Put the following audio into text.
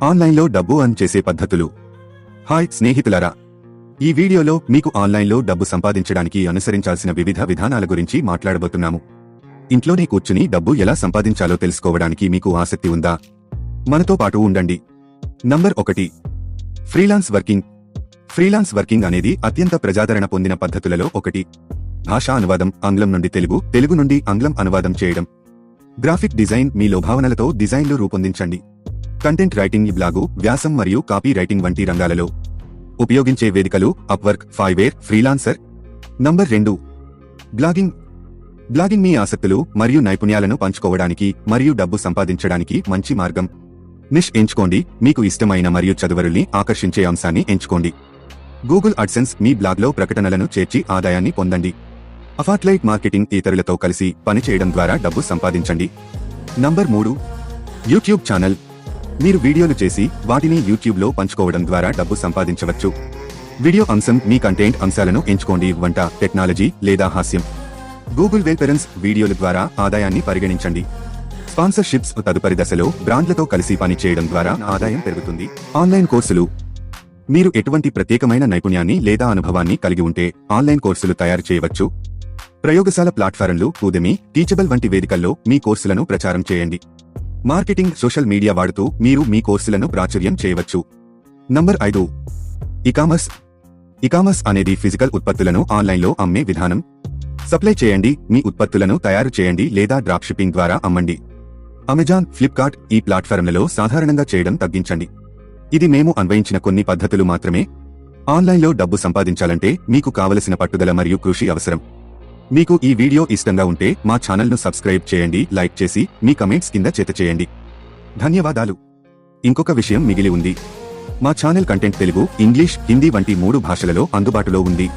ఆన్లైన్లో డబ్బు ఎర్న్ చేసే పద్ధతులు. హాయ్ స్నేహితులారా, ఈ వీడియోలో మీకు ఆన్లైన్లో డబ్బు సంపాదించడానికి అనుసరించాల్సిన వివిధ విధానాల గురించి మాట్లాడబోతున్నాము. ఇంట్లోనే కూర్చుని డబ్బు ఎలా సంపాదించాలో తెలుసుకోవడానికి మీకు ఆసక్తి ఉందా? మనతో పాటు ఉండండి. Number 1, freelance working. Freelance working అనేది అత్యంత ప్రజాదరణ పొందిన పద్ధతులలో ఒకటి. భాషా అనువాదం, ఆంగ్లం నుండి తెలుగు, తెలుగు నుండి ఆంగ్లం అనువాదం చేయడం. గ్రాఫిక్ డిజైన్, మీ లోభావనలతో డిజైన్లు రూపొందించండి. కంటెంట్ రైటింగ్, బ్లాగు, వ్యాసం మరియు కాపీ రైటింగ్ వంటి రంగాలలో ఉపయోగించే వేదికలు Upwork, Fiverr, Freelancer. Number 2, blogging. Blogging మీ ఆసక్తులు మరియు నైపుణ్యాలను పంచుకోవడానికి మరియు డబ్బు సంపాదించడానికి మంచి మార్గం. నిష్ ఎంచుకోండి, మీకు ఇష్టమైన మరియు చదువరుల్ని ఆకర్షించే అంశాన్ని ఎంచుకోండి. గూగుల్ అడ్సెన్స్, మీ బ్లాగ్లో ప్రకటనలను చేర్చి ఆదాయాన్ని పొందండి. అఫార్ట్లైట్ మార్కెటింగ్, ఇతరులతో కలిసి పనిచేయడం ద్వారా డబ్బు సంపాదించండి. Number 3, YouTube channel. మీరు వీడియోలు చేసి వాటిని యూట్యూబ్లో పంచుకోవడం ద్వారా డబ్బు సంపాదించవచ్చు. వీడియో అంశం, మీ కంటెంట్ అంశాలను ఎంచుకోండి. వంట, టెక్నాలజీ లేదా హాస్యం. గూగుల్ వెల్పెరెన్స్, వీడియోల ద్వారా ఆదాయాన్ని పరిగణించండి. స్పాన్సర్షిప్స్, తదుపరి దశలో బ్రాండ్లతో కలిసి పనిచేయడం ద్వారా ఆదాయం పెరుగుతుంది. ఆన్లైన్ కోర్సులు. మీరు ఎటువంటి ప్రత్యేకమైన నైపుణ్యాన్ని లేదా అనుభవాన్ని కలిగి ఉంటే ఆన్లైన్ కోర్సులు తయారు చేయవచ్చు. ప్రయోగశాల ప్లాట్ఫారంలు, ఊదెమి, టీచబుల్ వంటి వేదికల్లో మీ కోర్సులను ప్రచారం చేయండి. మార్కెటింగ్, సోషల్ మీడియా వాడుతూ మీరు మీ కోర్సులను ప్రాచుర్యం చేయవచ్చు. Number 5, ecommerce. ఈకామర్స్ అనేది ఫిజికల్ ఉత్పత్తులను ఆన్లైన్లో అమ్మే విధానం. సప్లై చేయండి, మీ ఉత్పత్తులను తయారు చేయండి లేదా డ్రాప్ షిప్పింగ్ ద్వారా అమ్మండి. అమెజాన్, ఫ్లిప్కార్ట్, ఈ ప్లాట్ఫారంలలో సాధారణంగా చేయడం తగ్గించండి. ఇది మేము అన్వయించిన కొన్ని పద్ధతులు మాత్రమే. ఆన్లైన్లో డబ్బు సంపాదించాలంటే మీకు కావలసిన పట్టుదల మరియు కృషి అవసరం. మీకు ఈ వీడియో ఇష్టంగా ఉంటే మా ఛానల్ను సబ్స్క్రైబ్ చేయండి, లైక్ చేసి మీ కమెంట్స్ కింద చేయండి. ధన్యవాదాలు. ఇంకొక విషయం మిగిలి ఉంది. మా channel content Telugu, English, Hindi వంటి 3 భాషలలో అందుబాటులో ఉంది.